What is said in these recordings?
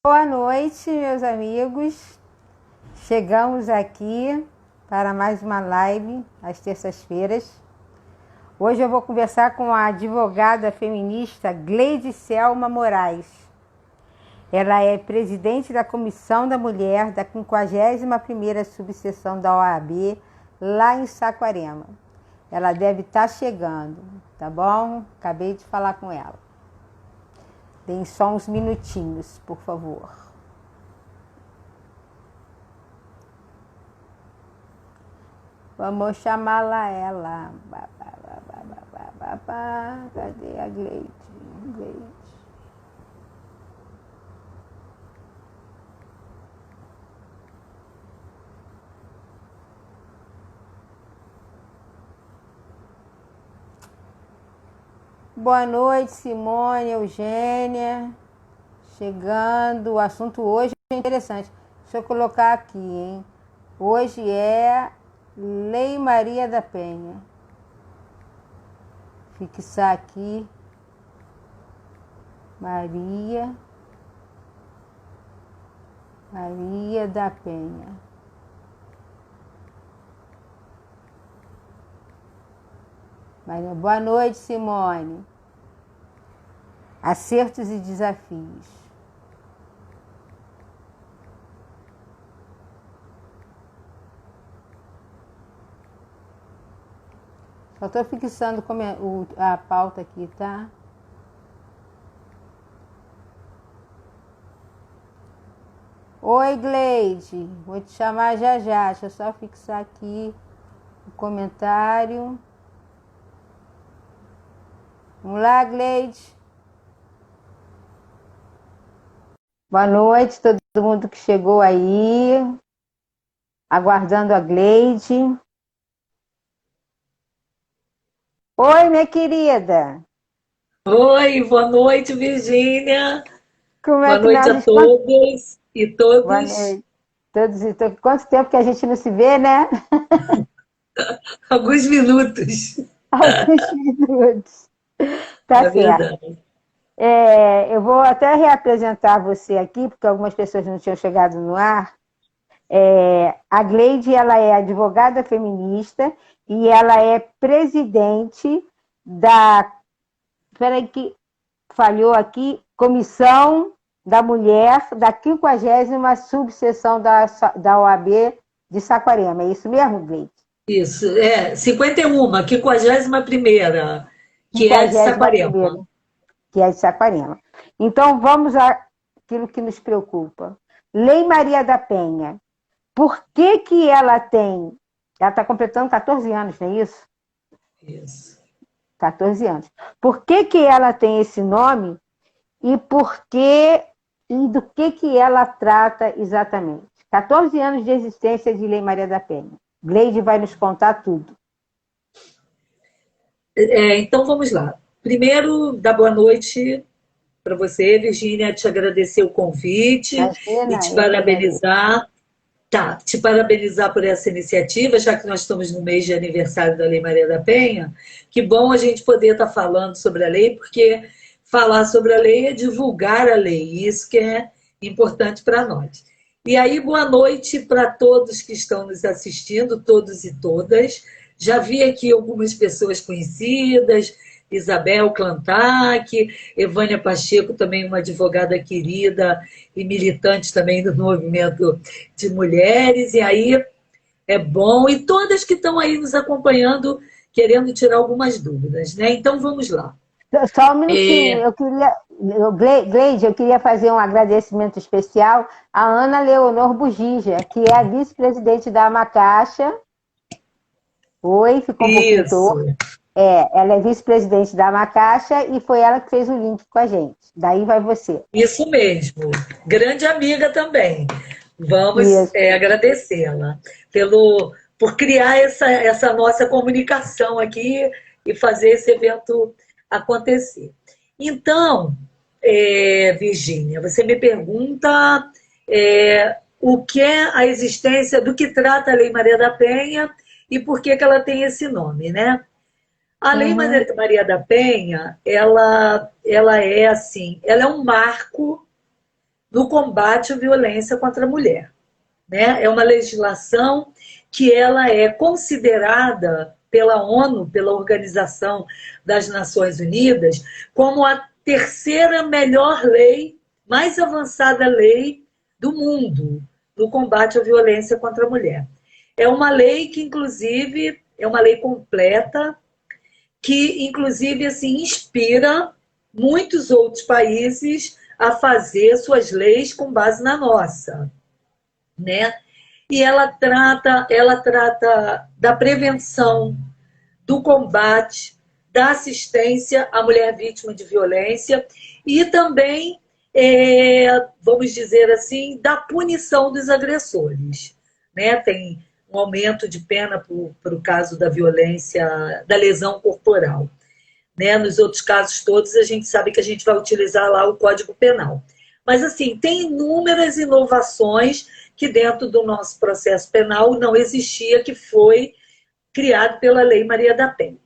Boa noite, meus amigos. Chegamos aqui para mais uma live às terças-feiras. Hoje eu vou conversar com a advogada feminista Gleide Selma Moraes. Ela é presidente da Comissão da Mulher da 51ª subseção da OAB, lá em Saquarema. Ela deve estar chegando, tá bom? Acabei de falar com ela. Deem só uns minutinhos, por favor. Vamos chamá-la ela. Cadê a Gleide? Boa noite, Simone, Eugênia. Chegando. O assunto hoje é interessante. Deixa eu colocar aqui, hein? Hoje é Lei Maria da Penha. Fixar aqui. Maria da Penha. Boa noite, Simone. Acertos e desafios. Só estou fixando a pauta aqui, tá? Oi, Gleide. Vou te chamar já já. Deixa eu só fixar aqui o comentário. Vamos lá, Gleide. Boa noite, todo mundo que chegou aí. Aguardando a Gleide. Oi, minha querida. Oi, boa noite, Virgínia. Como é Boa que noite nós a estamos? todos e Boa todos. noite. Todos e todos. Quanto tempo que a gente não se vê, né? Alguns minutos. Alguns minutos. Tá É certo. verdade. Eu vou até reapresentar você aqui, porque algumas pessoas não tinham chegado no ar. A Gleide, ela é advogada feminista e ela é presidente da... Espera que falhou aqui. Comissão da Mulher da 50ª subseção da OAB de Saquarema. É isso mesmo, Gleide? Isso, 51, 51ª, que é de 51ª, Saquarema. que é de Saquarema. Então, vamos àquilo que nos preocupa. Lei Maria da Penha. Por que que ela tem... Ela está completando 14 anos, não é isso? Isso. 14 anos. Por que que ela tem esse nome e do que ela trata exatamente? 14 anos de existência de Lei Maria da Penha. Gleide vai nos contar tudo. Então vamos lá. Primeiro, dar boa noite para você, Virgínia, te agradecer o convite e Imagina, te eu que agradeço. parabenizar. Tá, te parabenizar por essa iniciativa, já que nós estamos no mês de aniversário da Lei Maria da Penha. Que bom a gente poder estar falando sobre a lei, porque falar sobre a lei é divulgar a lei, e isso que é importante para nós. E aí, boa noite para todos que estão nos assistindo, todos e todas. Já vi aqui algumas pessoas conhecidas, Isabel Clantac, Evânia Pacheco, também uma advogada querida e militante também do movimento de mulheres, e aí é bom, e todas que estão aí nos acompanhando, querendo tirar algumas dúvidas, né? Então vamos lá. Só um minutinho, Gleide, eu queria fazer um agradecimento especial à Ana Leonor Bugija, que é a vice-presidente da Amacaixa. Oi, ficou um pouquinho Isso, torto. Ela é vice-presidente da Amacaixa e foi ela que fez o link com a gente. Daí vai você. isso mesmo. Grande amiga também. Vamos Isso. agradecê-la por criar essa nossa comunicação aqui e fazer esse evento acontecer. Então, Virgínia, você me pergunta o que é a existência, do que trata a Lei Maria da Penha e por que ela tem esse nome, né? A Lei Uhum. Maria da Penha, ela é assim, ela é um marco no combate à violência contra a mulher. Né? É uma legislação que ela é considerada pela ONU, pela Organização das Nações Unidas, como a terceira melhor lei, mais avançada lei do mundo no combate à violência contra a mulher. É uma lei que, inclusive, é uma lei completa, que, inclusive, assim, inspira muitos outros países a fazer suas leis com base na nossa, né? E ela trata da prevenção, do combate, da assistência à mulher vítima de violência e também, vamos dizer assim, da punição dos agressores. Né? Tem um aumento de pena para o caso da violência, da lesão corporal. Né? Nos outros casos todos, a gente sabe que a gente vai utilizar lá o Código Penal. Mas, assim, tem inúmeras inovações que dentro do nosso processo penal não existia, que foi criado pela Lei Maria da Penha.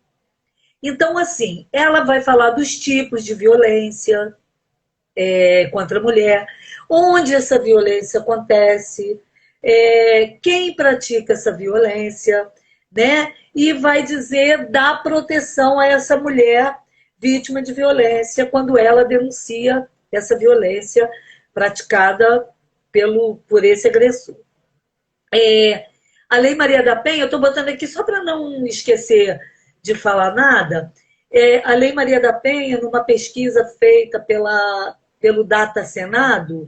Então, assim, ela vai falar dos tipos de violência contra a mulher, onde essa violência acontece, quem pratica essa violência, né? E vai dizer da proteção a essa mulher vítima de violência quando ela denuncia essa violência praticada por esse agressor. A Lei Maria da Penha, eu estou botando aqui só para não esquecer de falar nada, a Lei Maria da Penha, numa pesquisa feita pelo Data Senado,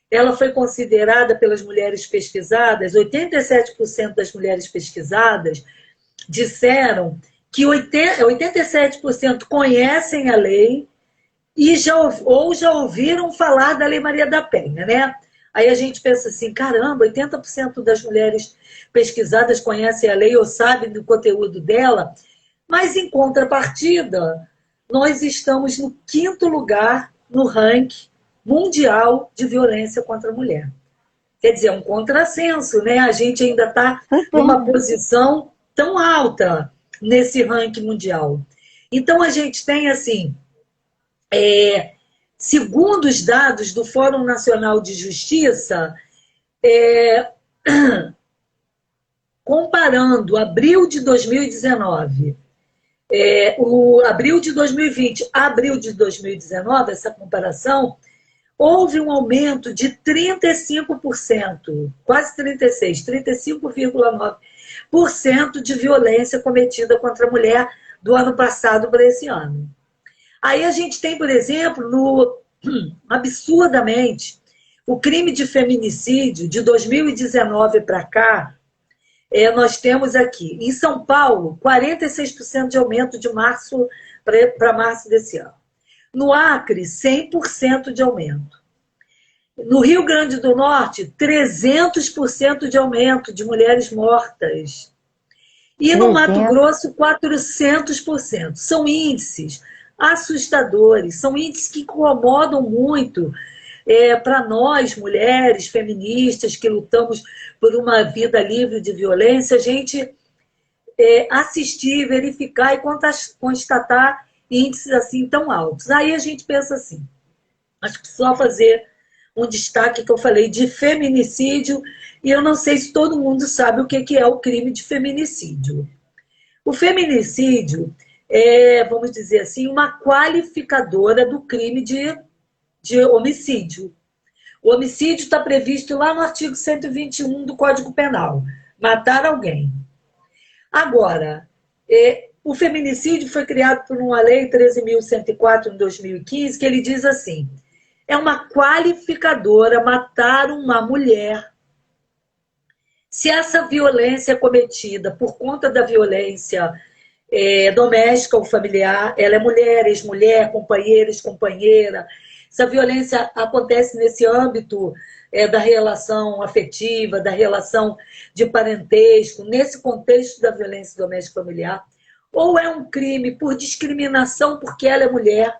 ela foi considerada pelas mulheres pesquisadas, 87% das mulheres pesquisadas disseram que 87% conhecem a lei ou já ouviram falar da Lei Maria da Penha, né? Aí a gente pensa assim, caramba, 80% das mulheres pesquisadas conhecem a lei ou sabem do conteúdo dela, mas em contrapartida, nós estamos no 5º lugar no ranking mundial de violência contra a mulher. Quer dizer, é um contrassenso, né? A gente ainda está numa posição tão alta nesse ranking mundial. Então, a gente tem, assim, segundo os dados do Fórum Nacional de Justiça, comparando abril de 2019, o abril de 2020, abril de 2019, essa comparação, houve um aumento de 35%, quase 36%, 35,9% de violência cometida contra a mulher do ano passado para esse ano. Aí a gente tem, por exemplo, absurdamente, o crime de feminicídio de 2019 para cá, nós temos aqui, em São Paulo, 46% de aumento de março para março desse ano. No Acre, 100% de aumento. No Rio Grande do Norte, 300% de aumento de mulheres mortas. E no Mato Grosso, 400%. São índices assustadores, são índices que incomodam muito para nós, mulheres feministas, que lutamos por uma vida livre de violência, a gente assistir, verificar e constatar índices assim tão altos. Aí a gente pensa assim, acho que só fazer um destaque que eu falei de feminicídio, e eu não sei se todo mundo sabe o que é o crime de feminicídio. O feminicídio vamos dizer assim, uma qualificadora do crime de homicídio. O homicídio está previsto lá no artigo 121 do Código Penal, matar alguém. Agora, o feminicídio foi criado por uma lei 13.104 em 2015, que ele diz assim, é uma qualificadora matar uma mulher se essa violência é cometida por conta da violência doméstica ou familiar, ela é mulher, ex-mulher, companheira, ex-companheira. Essa violência acontece nesse âmbito da relação afetiva, da relação de parentesco, nesse contexto da violência doméstica familiar. Ou é um crime por discriminação porque ela é mulher,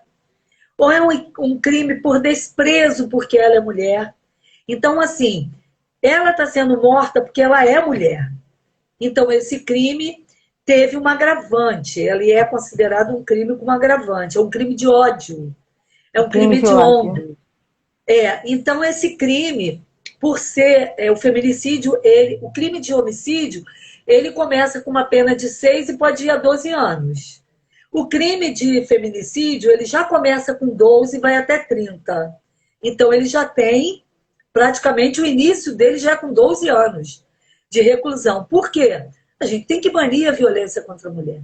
ou é um crime por desprezo porque ela é mulher. Então, assim, ela está sendo morta porque ela é mulher. Então, esse crime teve um agravante, ele é considerado um crime com agravante, é um crime de ódio, é um crime de ódio. Então esse crime, por ser o feminicídio, o crime de homicídio, ele começa com uma pena de 6 e pode ir a 12 anos. O crime de feminicídio, ele já começa com 12 e vai até 30. Então ele já tem, praticamente, o início dele já é com 12 anos de reclusão. Por quê? A gente tem que banir a violência contra a mulher.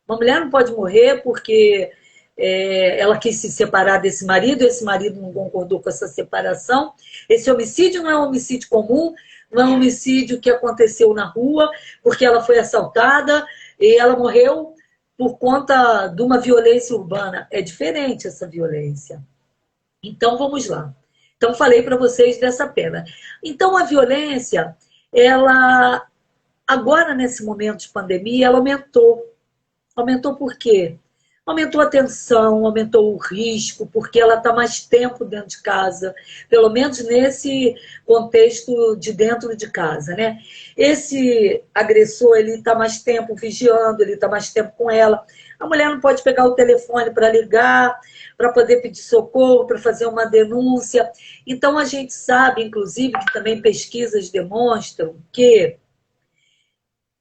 Uma mulher não pode morrer porque ela quis se separar desse marido, esse marido não concordou com essa separação. Esse homicídio não é um homicídio comum, não é um homicídio que aconteceu na rua, porque ela foi assaltada e ela morreu por conta de uma violência urbana. É diferente essa violência. Então, vamos lá. Então, falei para vocês dessa pena. Então, a violência, ela, agora nesse momento de pandemia, ela aumentou. Aumentou por quê? Aumentou a tensão, aumentou o risco, porque ela está mais tempo dentro de casa, pelo menos nesse contexto de dentro de casa, né? Esse agressor, ele está mais tempo vigiando, ele está mais tempo com ela. A mulher não pode pegar o telefone para ligar, para poder pedir socorro, para fazer uma denúncia. Então, a gente sabe, inclusive, que também pesquisas demonstram que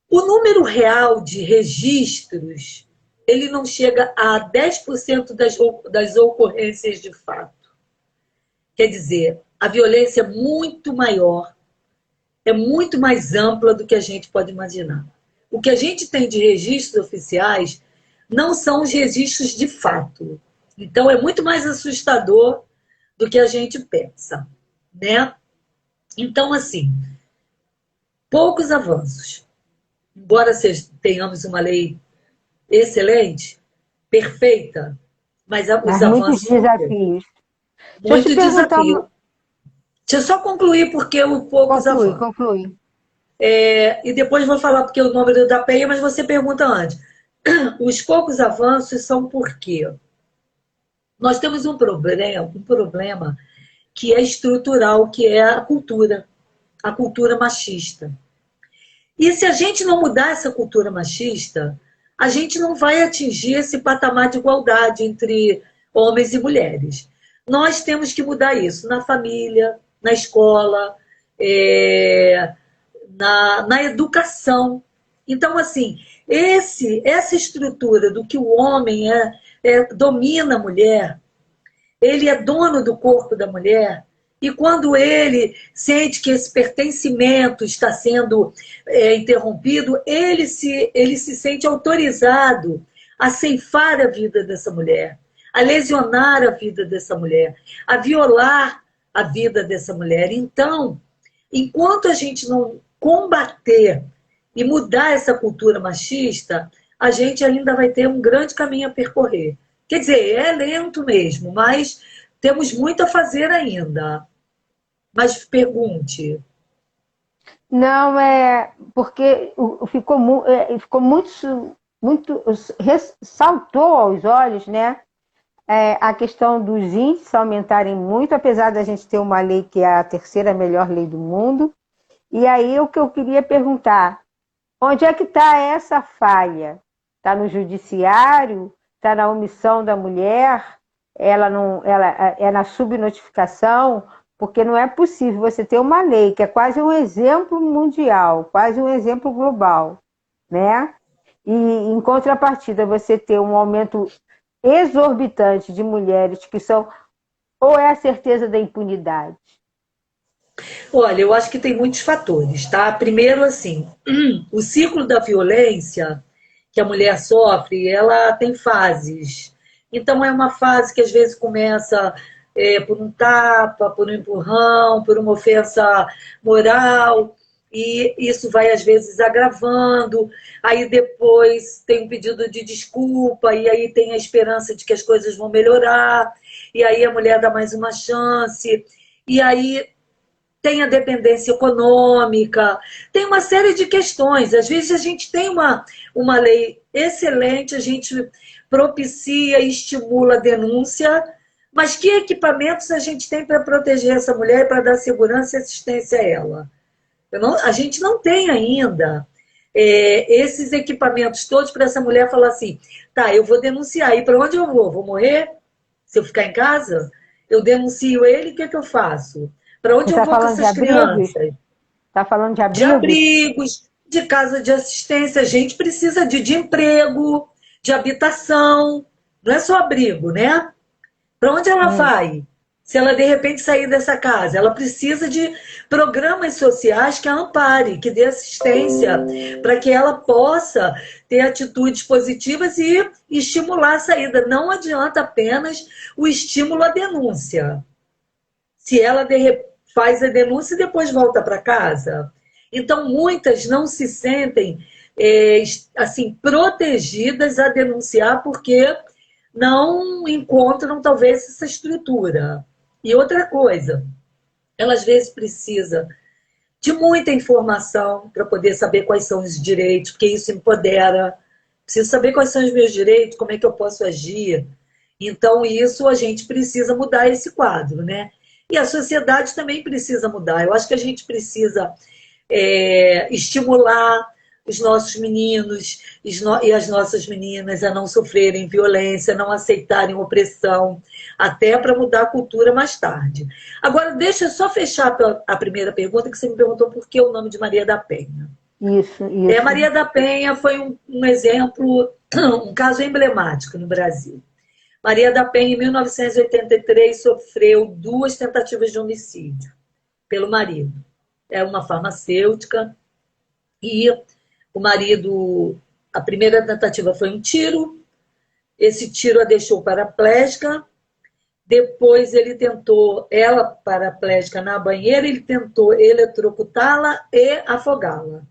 o número real de registros ele não chega a 10% das ocorrências de fato. Quer dizer, a violência é muito maior, é muito mais ampla do que a gente pode imaginar. O que a gente tem de registros oficiais não são os registros de fato. Então, é muito mais assustador do que a gente pensa, né? Então, assim, poucos avanços. Embora tenhamos uma lei excelente, perfeita, mas os muitos avanços... desafios. Muito desafio. Deixa eu só concluir porque o poucos avanços. Conclui. E depois vou falar porque o número da penha, mas você pergunta antes. Os poucos avanços são por quê? Nós temos um problema que é estrutural, que é a cultura machista. E se a gente não mudar essa cultura machista, a gente não vai atingir esse patamar de igualdade entre homens e mulheres. Nós temos que mudar isso na família, na escola, na educação. Então, assim, essa estrutura do que o homem domina a mulher, ele é dono do corpo da mulher, e quando ele sente que esse pertencimento está sendo interrompido, ele se sente autorizado a ceifar a vida dessa mulher, a lesionar a vida dessa mulher, a violar a vida dessa mulher. Então, enquanto a gente não combater e mudar essa cultura machista, a gente ainda vai ter um grande caminho a percorrer. Quer dizer, é lento mesmo, mas temos muito a fazer ainda. Mas pergunte. Não, porque ficou muito saltou aos olhos, né? A questão dos índices aumentarem muito, apesar da gente ter uma lei que é a terceira melhor lei do mundo. E aí o que eu queria perguntar, onde é que está essa falha? Está no judiciário? Está na omissão da mulher? Ela é na subnotificação? Porque não é possível você ter uma lei que é quase um exemplo mundial, quase um exemplo global, né? E em contrapartida você ter um aumento exorbitante de mulheres que são... Ou é a certeza da impunidade? Olha, eu acho que tem muitos fatores, tá? Primeiro, assim, o ciclo da violência que a mulher sofre, ela tem fases. Então, é uma fase que às vezes começa por um tapa, por um empurrão, por uma ofensa moral, e isso vai às vezes agravando, aí depois tem um pedido de desculpa, e aí tem a esperança de que as coisas vão melhorar, e aí a mulher dá mais uma chance, e aí tem a dependência econômica, tem uma série de questões. Às vezes a gente tem uma lei excelente, a gente propicia e estimula a denúncia, mas que equipamentos a gente tem para proteger essa mulher e para dar segurança e assistência a ela? A gente não tem ainda esses equipamentos todos para essa mulher falar assim, tá, eu vou denunciar, e para onde eu vou? Vou morrer se eu ficar em casa? eu denuncio ele, o que eu faço? Para onde Você eu está vou com falando de essas abrigos? crianças? Está falando de De abrigos? abrigos, de casa de assistência. A gente precisa de emprego, de habitação. Não é só abrigo, né? Para onde ela Hum. vai? Se ela de repente sair dessa casa, ela precisa de programas sociais que a ampare, que dê assistência, para que ela possa ter atitudes positivas e estimular a saída. Não adianta apenas o estímulo à denúncia. Se ela faz a denúncia e depois volta para casa. Então, muitas não se sentem assim protegidas a denunciar porque não encontram talvez essa estrutura. E outra coisa, ela às vezes precisa de muita informação para poder saber quais são os direitos, porque isso empodera. Preciso saber quais são os meus direitos, como é que eu posso agir. Então, isso a gente precisa mudar esse quadro, né? E a sociedade também precisa mudar. Eu acho que a gente precisa estimular os nossos meninos e as nossas meninas a não sofrerem violência, não aceitarem opressão, até para mudar a cultura mais tarde. Agora, deixa eu só fechar a primeira pergunta, que você me perguntou por que o nome de Maria da Penha. Isso, isso. Maria da Penha foi um exemplo, um caso emblemático no Brasil. Maria da Penha, em 1983, sofreu 2 tentativas de homicídio pelo marido. É uma farmacêutica e o marido, a primeira tentativa foi um tiro, esse tiro a deixou paraplégica, depois ele tentou, ela paraplégica na banheira, ele tentou eletrocutá-la e afogá-la.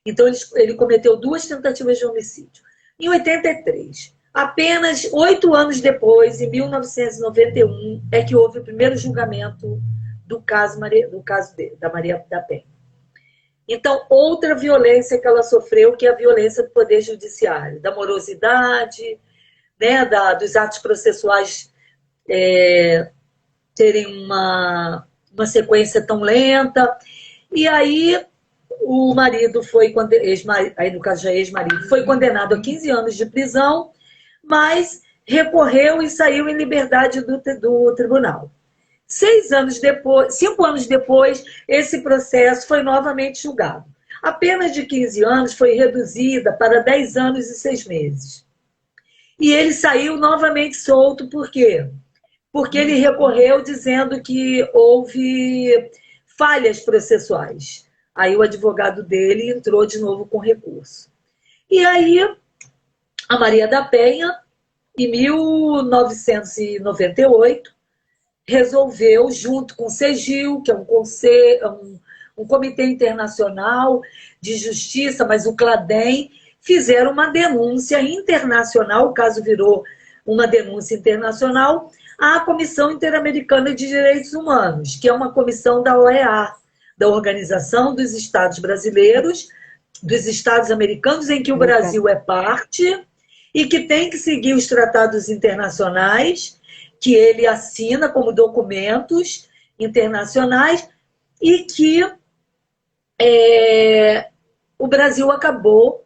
Então ele cometeu 2 tentativas de homicídio. Em 83, apenas 8 anos depois, em 1991, é que houve o primeiro julgamento do caso da Maria da Penha. Então, outra violência que ela sofreu, que é a violência do Poder Judiciário, da morosidade, né, dos atos processuais terem uma sequência tão lenta. E aí o marido foi, aí no caso já ex-marido, foi condenado a 15 anos de prisão, mas recorreu e saiu em liberdade do tribunal. 5 anos depois, esse processo foi novamente julgado. A pena de 15 anos foi reduzida para 10 anos e 6 meses. E ele saiu novamente solto, por quê? Porque ele recorreu dizendo que houve falhas processuais. Aí o advogado dele entrou de novo com recurso. E aí, a Maria da Penha, em 1998, resolveu, junto com o CEGIL, que é um comitê internacional de justiça, mas o CLADEM, fizeram uma denúncia internacional, o caso virou uma denúncia internacional, à Comissão Interamericana de Direitos Humanos, que é uma comissão da OEA, da Organização dos Estados Brasileiros, dos Estados Americanos, em que o Brasil é parte, e que tem que seguir os tratados internacionais, que ele assina como documentos internacionais, e que o Brasil acabou,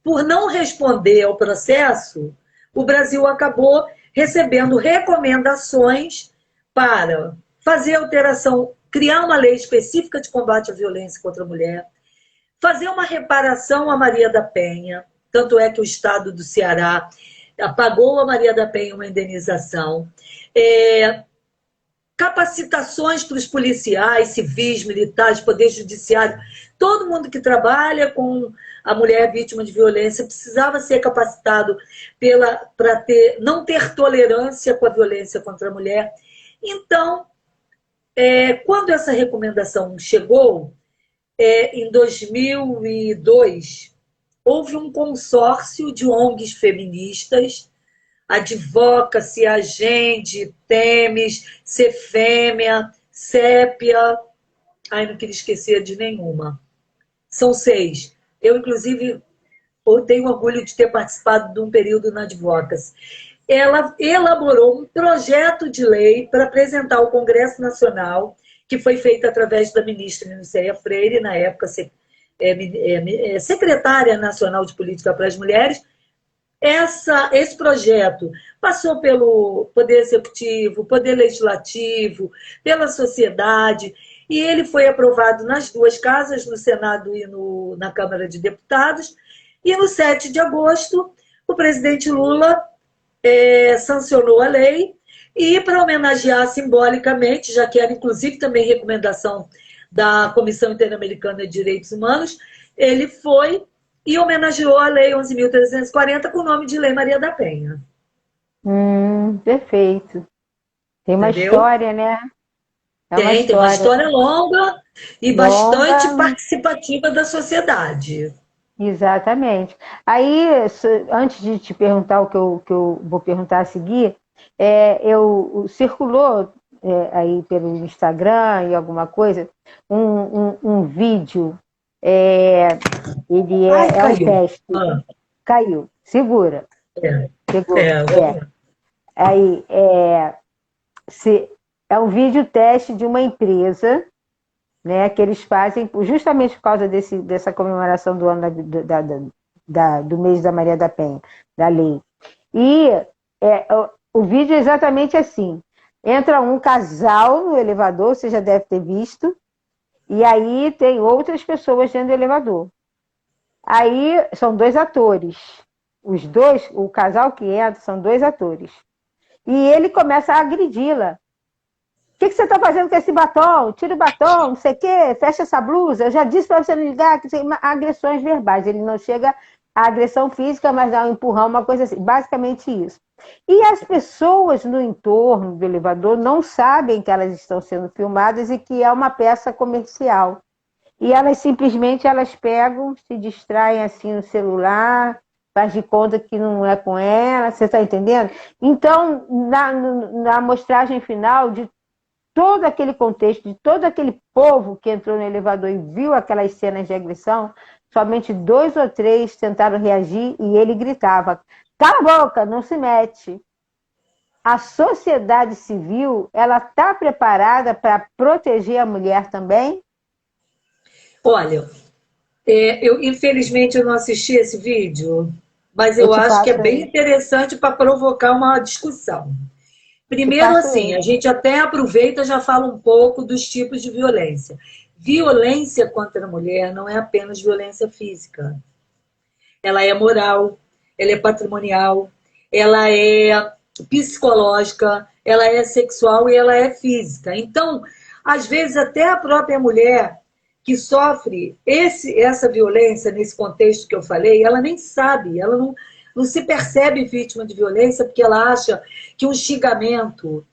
por não responder ao processo, o Brasil acabou recebendo recomendações para fazer alteração, criar uma lei específica de combate à violência contra a mulher, fazer uma reparação à Maria da Penha, tanto é que o Estado do Ceará pagou a Maria da Penha uma indenização, capacitações para os policiais, civis, militares, poder judiciário, todo mundo que trabalha com a mulher vítima de violência precisava ser capacitado para não ter tolerância com a violência contra a mulher. Então, quando essa recomendação chegou, em 2002, houve um consórcio de ONGs feministas, Advocacy, Agende, Temes, Cefêmea, Sépia, não queria esquecer de nenhuma. São 6. Eu, inclusive, tenho orgulho de ter participado de um período na Advocacy. Ela elaborou um projeto de lei para apresentar ao Congresso Nacional, que foi feito através da ministra Ministéria Freire, na época secretária nacional de política para as mulheres, esse projeto passou pelo Poder Executivo, Poder Legislativo, pela sociedade, e ele foi aprovado nas duas casas, no Senado e na Câmara de Deputados, e no 7 de agosto, o presidente Lula sancionou a lei, e para homenagear simbolicamente, já que era inclusive também recomendação da Comissão Interamericana de Direitos Humanos, ele foi e homenageou a Lei 11.340 com o nome de Lei Maria da Penha. Perfeito. Tem uma Entendeu? História, né? Tem uma história longa e bastante participativa da sociedade. Exatamente. Aí, antes de te perguntar o que eu vou perguntar a seguir, circulou aí pelo Instagram e alguma coisa, um vídeo, ele é um teste. Caiu, segura. Pegou. Aí, é um vídeo teste de uma empresa, né, que eles fazem justamente por causa dessa comemoração do ano do mês da Maria da Penha, da lei. E o vídeo é exatamente assim. Entra um casal no elevador, você já deve ter visto, e aí tem outras pessoas dentro do elevador. Aí são dois atores. Os dois, o casal que entra, são dois atores. E ele começa a agredi-la. O que você está fazendo com esse batom? Tira o batom, não sei o quê, fecha essa blusa. Eu já disse para você não ligar, que tem agressões verbais. Ele não chega à agressão física, mas dá um empurrão, uma coisa assim. Basicamente isso. E as pessoas no entorno do elevador não sabem que elas estão sendo filmadas e que é uma peça comercial. E elas simplesmente pegam, se distraem assim no celular, faz de conta que não é com ela, você está entendendo? Então, na amostragem final de todo aquele contexto, de todo aquele povo que entrou no elevador e viu aquelas cenas de agressão, somente 2 ou 3 tentaram reagir e ele gritava: cala a boca, não se mete. A sociedade civil, ela está preparada para proteger a mulher também? Olha, infelizmente eu não assisti esse vídeo, mas eu acho que é bem interessante para provocar uma discussão. Primeiro, assim, a gente até aproveita e já fala um pouco dos tipos de violência. Violência contra a mulher não é apenas violência física. Ela é moral, ela é patrimonial, ela é psicológica, ela é sexual e ela é física. Então, às vezes, até a própria mulher que sofre essa violência nesse contexto que eu falei, ela nem sabe, ela não se percebe vítima de violência porque ela acha que um xingamento,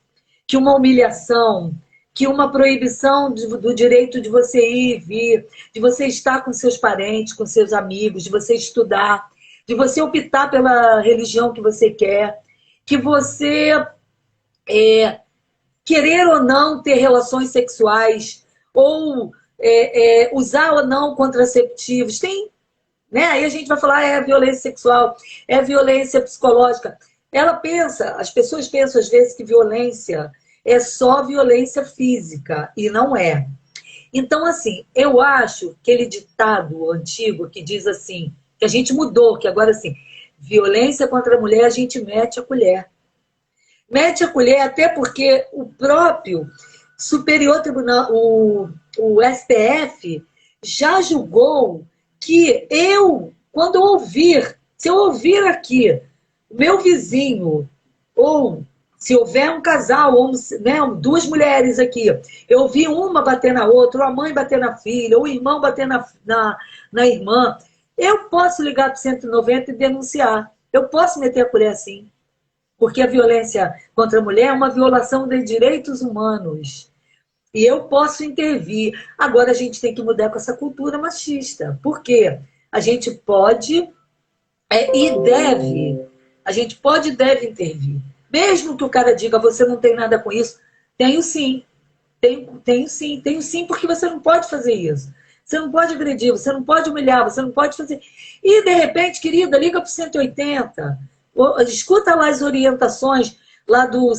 que uma humilhação, que uma proibição do direito de você ir e vir, de você estar com seus parentes, com seus amigos, de você estudar, de você optar pela religião que você quer, que você querer ou não ter relações sexuais, ou usar ou não contraceptivos. Tem, né? Aí a gente vai falar, é violência sexual, é violência psicológica. As pessoas pensam às vezes que violência é só violência física, e não é. Então, assim, eu acho que aquele ditado antigo que diz assim, que a gente mudou, que agora assim, violência contra a mulher, a gente mete a colher. Mete a colher até porque o próprio Superior Tribunal, o STF, já julgou que quando eu ouvir, se eu ouvir aqui o meu vizinho, ou se houver um casal, ou né, 2 mulheres aqui, eu ouvi uma bater na outra, ou a mãe bater na filha, ou o irmão bater na irmã, eu posso ligar para o 190 e denunciar. Eu posso meter a colher assim. Porque a violência contra a mulher é uma violação de direitos humanos. E eu posso intervir. Agora a gente tem que mudar com essa cultura machista. Por quê? A gente pode e deve. A gente pode e deve intervir. Mesmo que o cara diga, você não tem nada com isso. Tenho sim. Tenho sim, porque você não pode fazer isso. Você não pode agredir, você não pode humilhar, você não pode fazer... E, de repente, querida, liga para o 180. Escuta lá as orientações lá do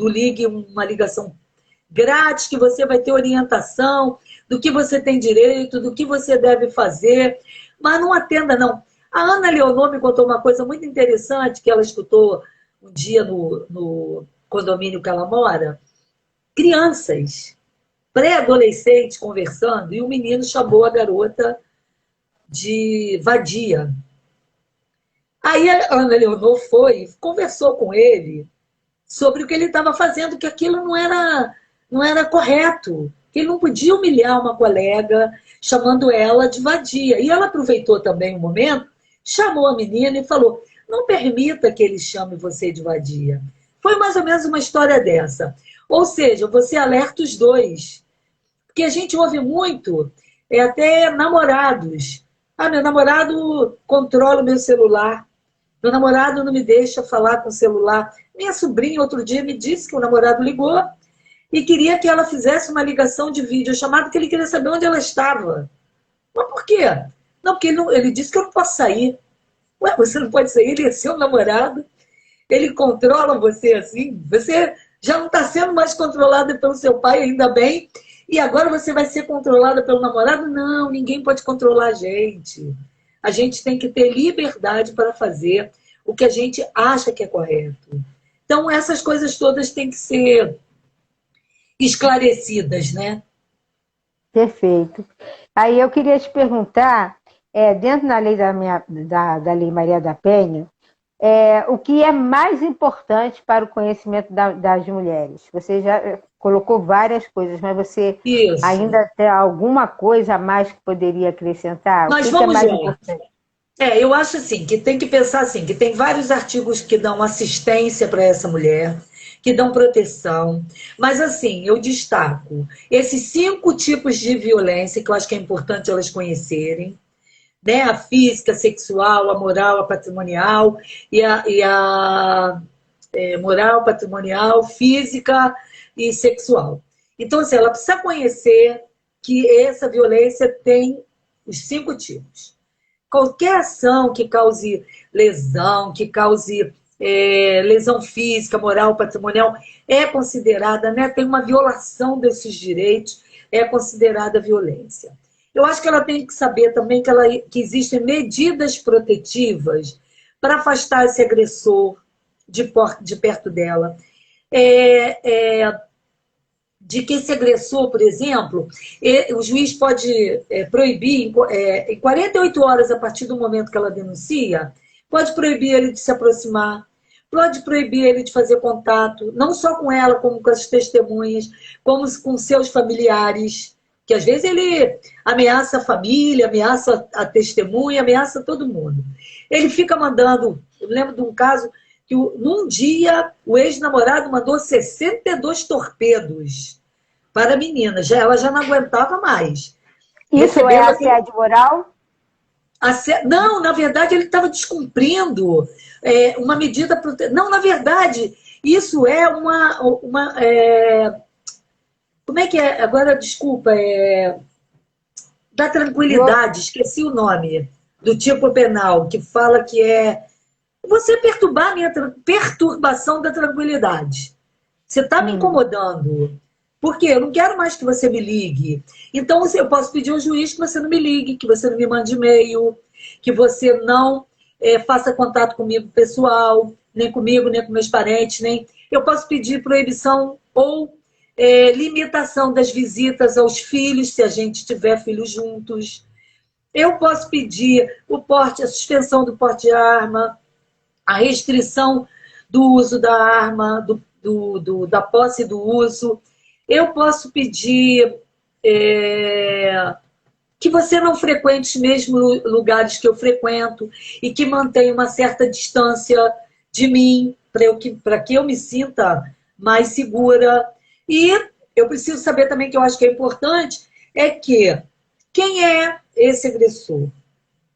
Ligue, uma ligação grátis, que você vai ter orientação do que você tem direito, do que você deve fazer. Mas não atenda, não. A Ana Leonor me contou uma coisa muito interessante que ela escutou um dia no condomínio que ela mora. Crianças, pré-adolescentes conversando, e o menino chamou a garota de vadia. Aí a Ana Leonor foi, conversou com ele sobre o que ele estava fazendo, que aquilo não era correto, que ele não podia humilhar uma colega chamando ela de vadia. E ela aproveitou também o momento, chamou a menina e falou: não permita que ele chame você de vadia. Foi mais ou menos uma história dessa. Ou seja, você alerta os dois. Porque a gente ouve muito, até namorados. Ah, meu namorado controla o meu celular. Meu namorado não me deixa falar com o celular. Minha sobrinha outro dia me disse que o namorado ligou e queria que ela fizesse uma ligação de vídeo chamada, que ele queria saber onde ela estava. Mas por quê? Não, porque ele disse que eu não posso sair. Ué, você não pode sair, ele é seu namorado. Ele controla você assim. Você já não está sendo mais controlada pelo seu pai, ainda bem. E agora você vai ser controlada pelo namorado? Não, ninguém pode controlar a gente. A gente tem que ter liberdade para fazer o que a gente acha que é correto. Então, essas coisas todas têm que ser esclarecidas, né? Perfeito. Aí eu queria te perguntar, dentro da lei da Lei Maria da Penha, o que é mais importante para o conhecimento das mulheres? Você já colocou várias coisas, mas você Isso. ainda tem alguma coisa a mais que poderia acrescentar? Mas O que é vamos mais lá. importante? Eu acho assim, que tem que pensar assim, que tem vários artigos que dão assistência para essa mulher, que dão proteção. Mas assim, eu destaco esses 5 tipos de violência que eu acho que é importante elas conhecerem, né? A física, a sexual, a moral, a patrimonial e a moral, patrimonial, física e sexual. Então, assim, ela precisa conhecer que essa violência tem os 5 tipos. Qualquer ação que cause lesão, que cause lesão física, moral, patrimonial, é considerada, né, tem uma violação desses direitos, é considerada violência. Eu acho que ela tem que saber também que existem medidas protetivas para afastar esse agressor de perto dela. De que esse agressor, por exemplo, o juiz pode proibir, em 48 horas a partir do momento que ela denuncia, pode proibir ele de se aproximar, pode proibir ele de fazer contato, não só com ela, como com as testemunhas, como com seus familiares, que às vezes ele ameaça a família, ameaça a testemunha, ameaça todo mundo. Ele fica mandando, eu lembro de um caso que num dia o ex-namorado mandou 62 torpedos para a menina. Ela já não aguentava mais. Isso é assédio moral? Não, na verdade, ele estava descumprindo uma medida... Não, na verdade, isso é como é que é? Agora, desculpa, da tranquilidade, esqueci o nome, do tipo penal, que fala que você perturbar a minha perturbação da tranquilidade. Você está me incomodando. Por quê? Eu não quero mais que você me ligue. Então, eu posso pedir ao juiz que você não me ligue, que você não me mande e-mail, que você não faça contato comigo pessoal, nem comigo, nem com meus parentes, nem... Eu posso pedir proibição ou limitação das visitas aos filhos, se a gente tiver filhos juntos. Eu posso pedir a suspensão do porte de arma, a restrição do uso da arma, da posse e do uso. Eu posso pedir que você não frequente os mesmos lugares que eu frequento e que mantenha uma certa distância de mim, para que eu me sinta mais segura. E eu preciso saber também, que eu acho que é importante, que quem é esse agressor?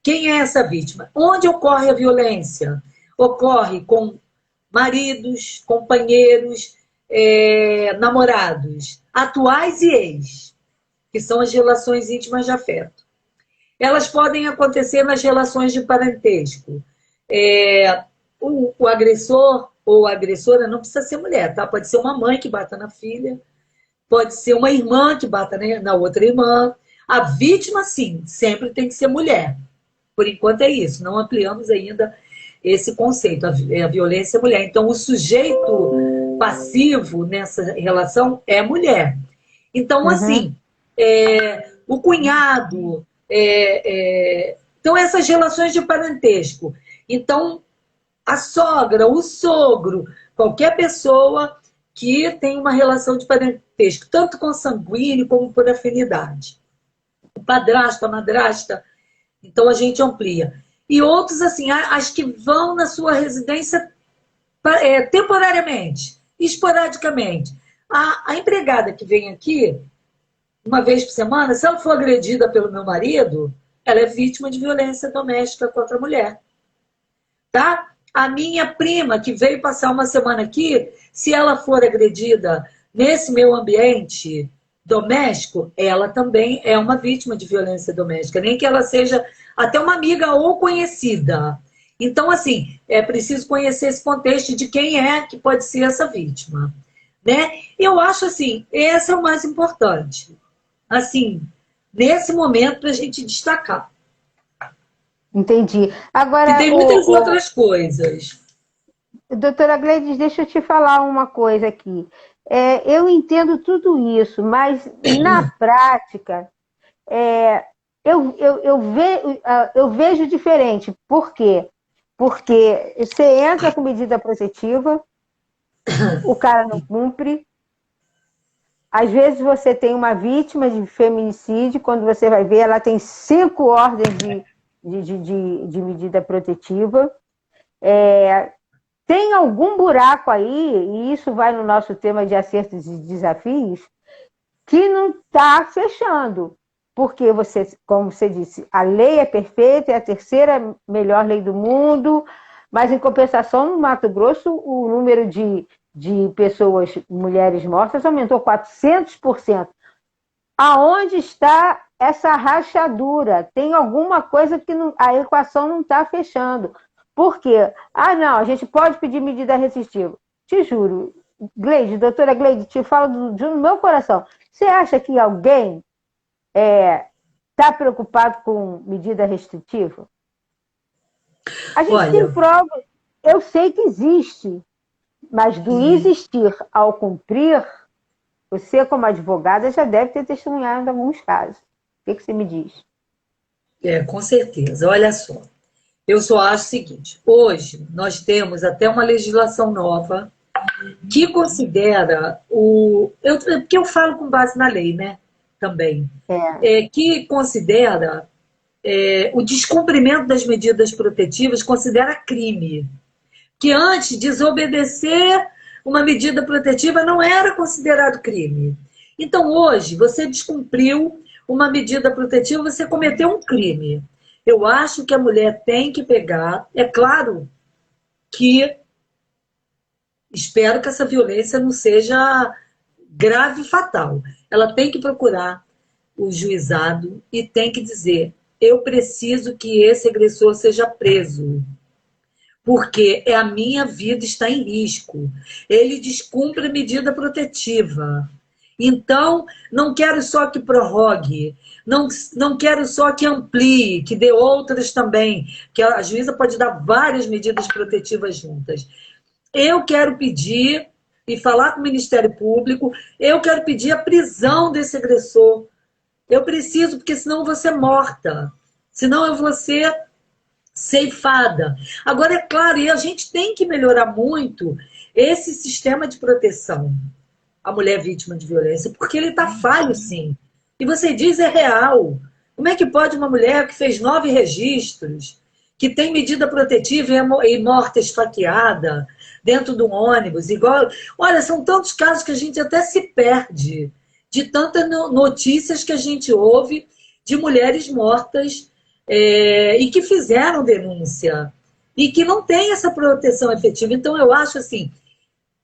Quem é essa vítima? Onde ocorre a violência? Ocorre com maridos, companheiros, namorados, atuais e ex, que são as relações íntimas de afeto. Elas podem acontecer nas relações de parentesco. O agressor ou a agressora não precisa ser mulher, tá? Pode ser uma mãe que bata na filha, pode ser uma irmã que bata na outra irmã. A vítima, sim, sempre tem que ser mulher. por enquanto é isso, não ampliamos ainda esse conceito, a violência à mulher. Então, o sujeito passivo nessa relação é a mulher. Então, assim, o cunhado, então essas relações de parentesco. Então, a sogra, o sogro, qualquer pessoa que tem uma relação de parentesco, tanto consanguíneo como por afinidade. O padrasto, a madrasta, então a gente amplia. E outros, assim, as que vão na sua residência temporariamente, esporadicamente. A empregada que vem aqui, uma vez por semana, se ela for agredida pelo meu marido, ela é vítima de violência doméstica contra a mulher. Tá? A minha prima, que veio passar uma semana aqui, se ela for agredida nesse meu ambiente doméstico, ela também é uma vítima de violência doméstica, nem que ela seja até uma amiga ou conhecida. Então, assim, é preciso conhecer esse contexto de quem é que pode ser essa vítima. Né? Eu acho, assim, esse é o mais importante. Assim, nesse momento, para a gente destacar. Entendi. Agora, e tem muitas outras coisas. Doutora Gleides, deixa eu te falar uma coisa aqui. Eu entendo tudo isso, mas na prática, eu vejo diferente. Por quê? Porque você entra com medida protetiva, o cara não cumpre. Às vezes você tem uma vítima de feminicídio, quando você vai ver, ela tem 5 ordens de medida protetiva. Tem algum buraco aí, e isso vai no nosso tema de acertos e desafios, que não está fechando. Porque você, como você disse, a lei é perfeita, é a terceira melhor lei do mundo, mas em compensação, no Mato Grosso, o número de pessoas, mulheres mortas, aumentou 400%. Aonde está essa rachadura? Tem alguma coisa que a equação não está fechando. Por quê? Não, a gente pode pedir medida restritiva. Te juro, Gleide, doutora Gleide, te falo do meu coração. Você acha que alguém está preocupado com medida restritiva? A gente tem prova, eu sei que existe, mas do existir ao cumprir, você, como advogada, já deve ter testemunhado em alguns casos. O que você me diz? Com certeza. Olha só. Eu só acho o seguinte. Hoje, nós temos até uma legislação nova que considera porque eu falo com base na lei, né? Também. Que considera o descumprimento das medidas protetivas, considera crime. Que antes, desobedecer uma medida protetiva não era considerado crime. Então, hoje, você descumpriu uma medida protetiva, você cometeu um crime. Eu acho que a mulher tem que pegar, é claro que espero que essa violência não seja grave e fatal. Ela tem que procurar o juizado e tem que dizer: eu preciso que esse agressor seja preso, porque a minha vida está em risco. Ele descumpre a medida protetiva. Então, não quero só que prorrogue, não quero só que amplie, que dê outras também, que a juíza pode dar várias medidas protetivas juntas. Eu quero pedir, e falar com o Ministério Público, eu quero pedir a prisão desse agressor. Eu preciso, porque senão eu vou ser morta. Senão eu vou ser ceifada. Agora, é claro, e a gente tem que melhorar muito esse sistema de proteção à mulher vítima de violência, porque ele está falho, sim. E você diz, é real. Como é que pode uma mulher que fez 9 registros, que tem medida protetiva e morta esfaqueada dentro de um ônibus, igual... Olha, são tantos casos que a gente até se perde de tantas notícias que a gente ouve de mulheres mortas e que fizeram denúncia e que não tem essa proteção efetiva. Então, eu acho assim,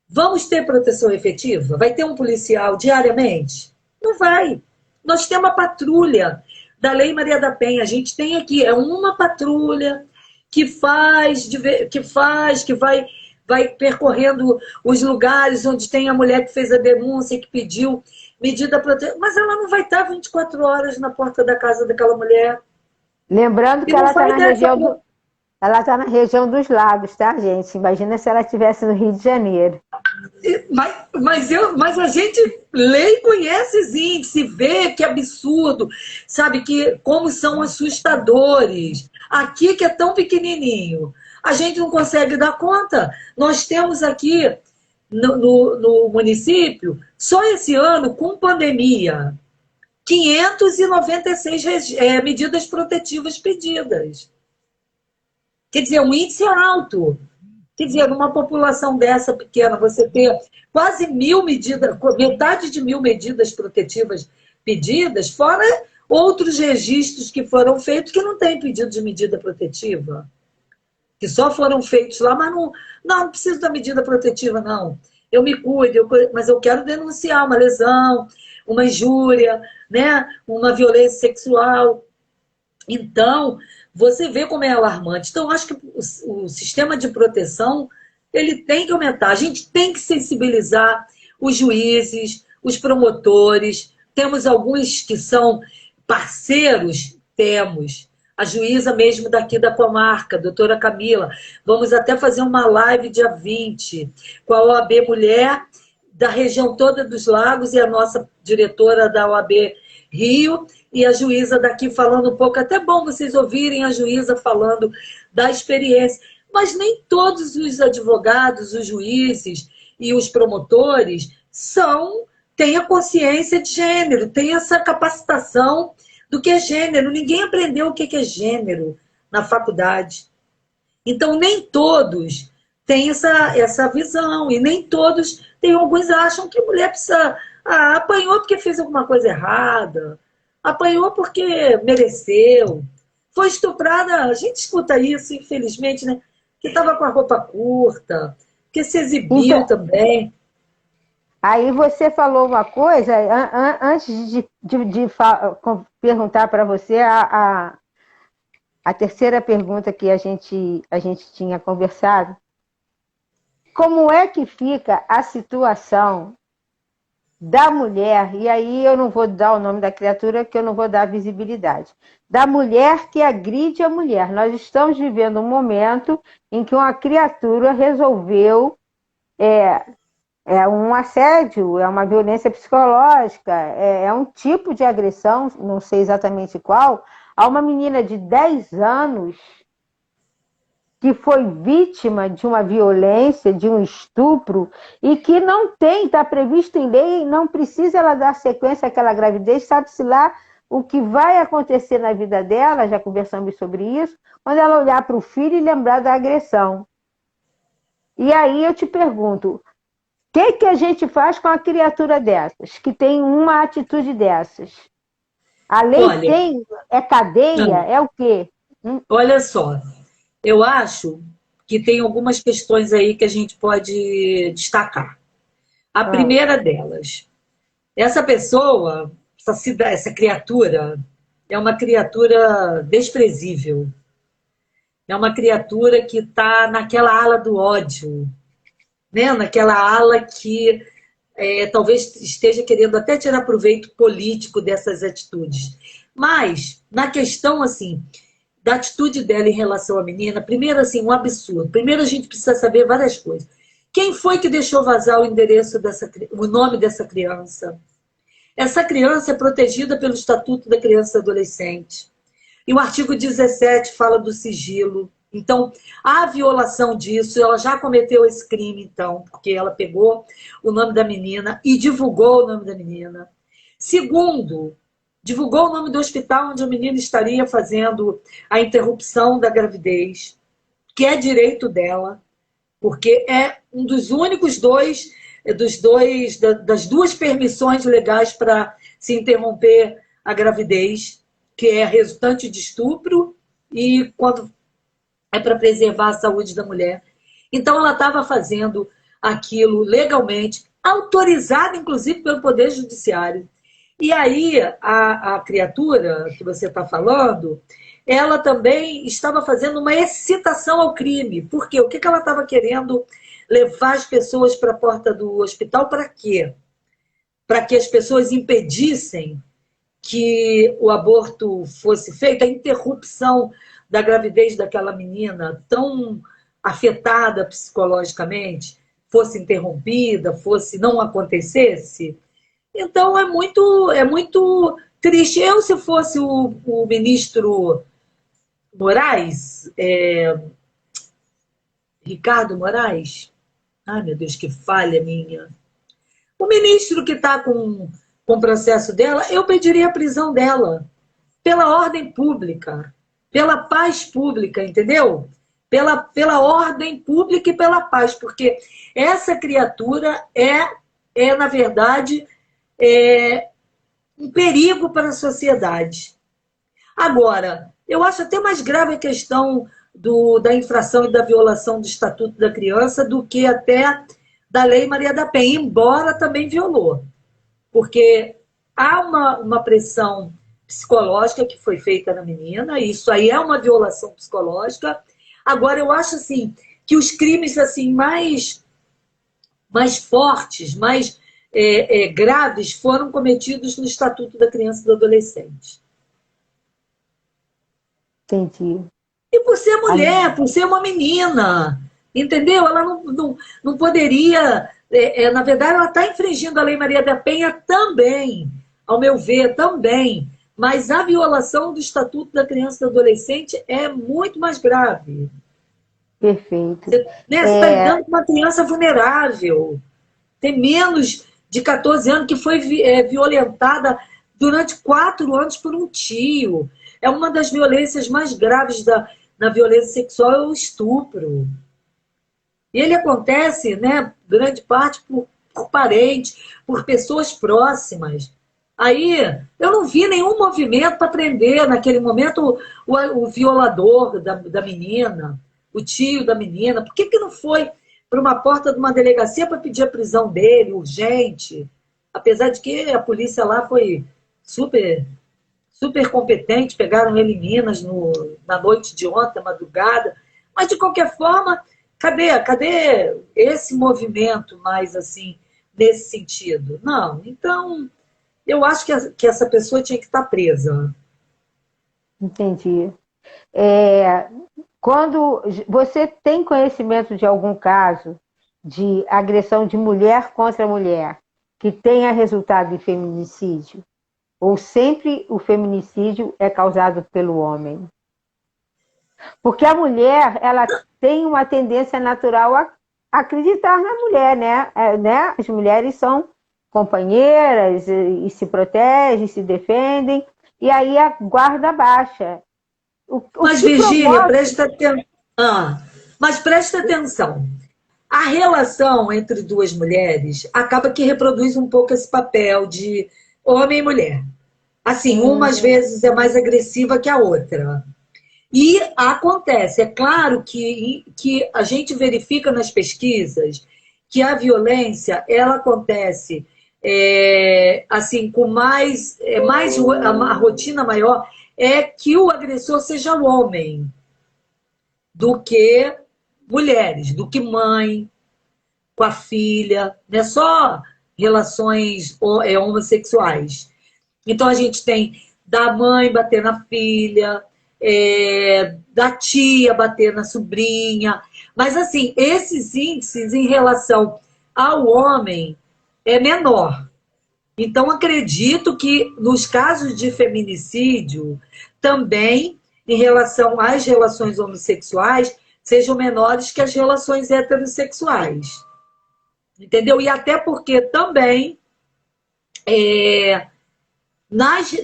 vamos ter proteção efetiva? Vai ter um policial diariamente? Não vai. Nós temos uma patrulha da Lei Maria da Penha. A gente tem aqui, uma patrulha que vai percorrendo os lugares onde tem a mulher que fez a denúncia, que pediu medida protetiva. Mas ela não vai estar 24 horas na porta da casa daquela mulher. Lembrando E que não ela está foi na dessa. região ela tá na região dos lagos, tá, gente? Imagina se ela estivesse no Rio de Janeiro. Mas a gente lê e conhece os índices, vê que absurdo, sabe? Que como são assustadores. Aqui que é tão pequenininho, a gente não consegue dar conta. Nós temos aqui no município, só esse ano, com pandemia, 596 medidas protetivas pedidas. Quer dizer, um índice alto. Quer dizer, numa população dessa pequena, você ter quase 1.000 medidas, metade de 1.000 medidas protetivas pedidas, fora outros registros que foram feitos que não têm pedido de medida protetiva, que só foram feitos lá, mas não preciso da medida protetiva, não. Eu me cuido, mas eu quero denunciar uma lesão, uma injúria, né? Uma violência sexual. Então, você vê como é alarmante. Então, acho que o sistema de proteção ele tem que aumentar. A gente tem que sensibilizar os juízes, os promotores. Temos alguns que são parceiros, temos. A juíza mesmo daqui da comarca, a doutora Camila. Vamos até fazer uma live dia 20 com a OAB Mulher da região toda dos Lagos e a nossa diretora da OAB Rio e a juíza daqui falando um pouco. Até bom vocês ouvirem a juíza falando da experiência. Mas nem todos os advogados, os juízes e os promotores têm a consciência de gênero, têm essa capacitação do que é gênero. Ninguém aprendeu o que é gênero na faculdade. Então, nem todos têm essa visão, e nem todos têm. Alguns acham que mulher precisa. Apanhou porque fez alguma coisa errada, apanhou porque mereceu, foi estuprada. A gente escuta isso, infelizmente, né? Que estava com a roupa curta, que se exibiu Então, também. aí você falou uma coisa, antes perguntar para você a terceira pergunta que a gente tinha conversado. Como é que fica a situação da mulher, e aí eu não vou dar o nome da criatura, que eu não vou dar visibilidade, da mulher que agride a mulher. Nós estamos vivendo um momento em que uma criatura resolveu um assédio, é uma violência psicológica, é um tipo de agressão, não sei exatamente qual, a uma menina de 10 anos que foi vítima de uma violência, de um estupro, e que não está previsto em lei, não precisa ela dar sequência àquela gravidez, sabe-se lá o que vai acontecer na vida dela, já conversamos sobre isso, quando ela olhar para o filho e lembrar da agressão. E aí eu te pergunto, o que a gente faz com a criatura dessas, que tem uma atitude dessas? A lei Olha, é cadeia? É o quê? olha só, eu acho que tem algumas questões aí que a gente pode destacar. A primeira delas, essa pessoa, essa criatura, é uma criatura desprezível. É uma criatura que está naquela ala do ódio, né? Naquela ala que talvez esteja querendo até tirar proveito político dessas atitudes. Mas, na questão, assim, da atitude dela em relação à menina, primeiro, assim, um absurdo. Primeiro, a gente precisa saber várias coisas. Quem foi que deixou vazar o endereço o nome dessa criança? Essa criança é protegida pelo Estatuto da Criança e Adolescente. E o artigo 17 fala do sigilo. Então, a violação disso, ela já cometeu esse crime, então, porque ela pegou o nome da menina e divulgou o nome da menina. Segundo, divulgou o nome do hospital onde a menina estaria fazendo a interrupção da gravidez, que é direito dela, porque é um dos únicos das duas permissões legais para se interromper a gravidez, que é resultante de estupro e quando é para preservar a saúde da mulher. Então, ela estava fazendo aquilo legalmente, autorizada, inclusive, pelo Poder Judiciário. E aí, a criatura que você está falando, ela também estava fazendo uma excitação ao crime. Por quê? O que ela estava querendo levar as pessoas para a porta do hospital? Para quê? Para que as pessoas impedissem que o aborto fosse feito, a interrupção da gravidez daquela menina tão afetada psicologicamente, fosse interrompida, fosse não acontecesse. Então é muito triste. Eu, se fosse o ministro Moraes, Ricardo Moraes, ai meu Deus, que falha minha. O ministro que está com o processo dela, eu pediria a prisão dela, pela ordem pública, pela paz pública, entendeu? Pela ordem pública e pela paz, porque essa criatura na verdade, um perigo para a sociedade. Agora, eu acho até mais grave a questão da infração e da violação do Estatuto da Criança do que até da Lei Maria da Penha, embora também violou. Porque há uma pressão psicológica que foi feita na menina, e isso aí é uma violação psicológica. Agora, eu acho assim, que os crimes assim, mais fortes, mais graves, foram cometidos no Estatuto da Criança e do Adolescente. Entendi. E por ser mulher, por ser uma menina, entendeu? Ela não poderia... na verdade, ela está infringindo a Lei Maria da Penha também, ao meu ver, também. Mas a violação do Estatuto da Criança e do Adolescente é muito mais grave. Perfeito. Você está lidando com uma criança vulnerável. Tem menos de 14 anos que foi violentada durante 4 anos por um tio. É uma das violências mais graves na violência sexual, é o estupro. E ele acontece, né, grande parte por parentes, por pessoas próximas. Aí, eu não vi nenhum movimento para prender, naquele momento, o violador da menina, o tio da menina. Por que não foi para uma porta de uma delegacia para pedir a prisão dele, urgente? Apesar de que a polícia lá foi super competente, pegaram ele em Minas na noite de ontem, madrugada. Mas, de qualquer forma, cadê esse movimento mais assim, nesse sentido? Não. Então, eu acho que essa pessoa tinha que estar presa. Entendi. Quando você tem conhecimento de algum caso de agressão de mulher contra mulher que tenha resultado em feminicídio? Ou sempre o feminicídio é causado pelo homem? Porque a mulher, ela tem uma tendência natural a acreditar na mulher, né? As mulheres são companheiras e se protegem, se defendem, e aí a guarda baixa. Mas, Virgínia, presta atenção. Mas presta atenção. A relação entre duas mulheres acaba que reproduz um pouco esse papel de homem e mulher. Assim, uma às vezes é mais agressiva que a outra. E acontece, é claro que a gente verifica nas pesquisas que a violência, ela acontece assim, com a rotina maior é que o agressor seja o homem, do que mulheres, do que mãe, com a filha, não é só relações homossexuais. Então a gente tem da mãe bater na filha, da tia bater na sobrinha, mas assim, esses índices em relação ao homem é menor. Então acredito que nos casos de feminicídio, também em relação às relações homossexuais, sejam menores que as relações heterossexuais. Entendeu? E até porque também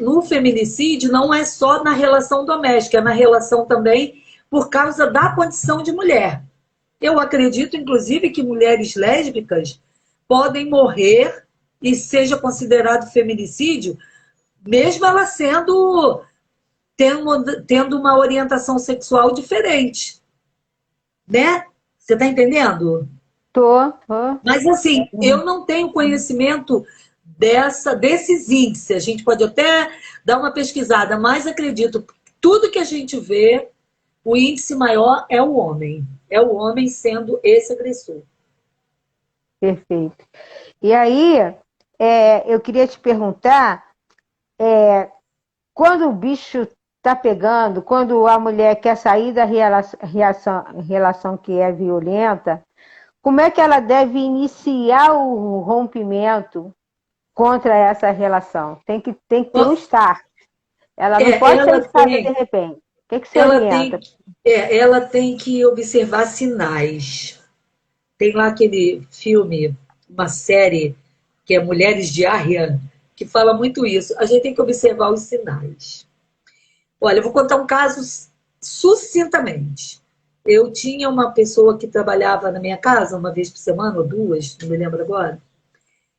no feminicídio não é só na relação doméstica, é na relação também por causa da condição de mulher. Eu acredito, inclusive, que mulheres lésbicas podem morrer e seja considerado feminicídio, mesmo ela tendo uma orientação sexual diferente. Né? Você está entendendo? Tô. Mas, assim, eu não tenho conhecimento desses índices. A gente pode até dar uma pesquisada, mas acredito que tudo que a gente vê, o índice maior é o homem. É o homem sendo esse agressor. Perfeito. E aí, eu queria te perguntar, quando o bicho tá pegando, quando a mulher quer sair da relação que é violenta, como é que ela deve iniciar o rompimento contra essa relação? Tem que ter um start. Ela não pode ser Ela lançada de tem, repente. O que que se ela tem, orienta? ela tem que observar sinais. Tem lá aquele filme, uma série que é Mulheres de Aryan, que fala muito isso. A gente tem que observar os sinais. Olha, eu vou contar um caso sucintamente. Eu tinha uma pessoa que trabalhava na minha casa uma vez por semana, ou duas, não me lembro agora,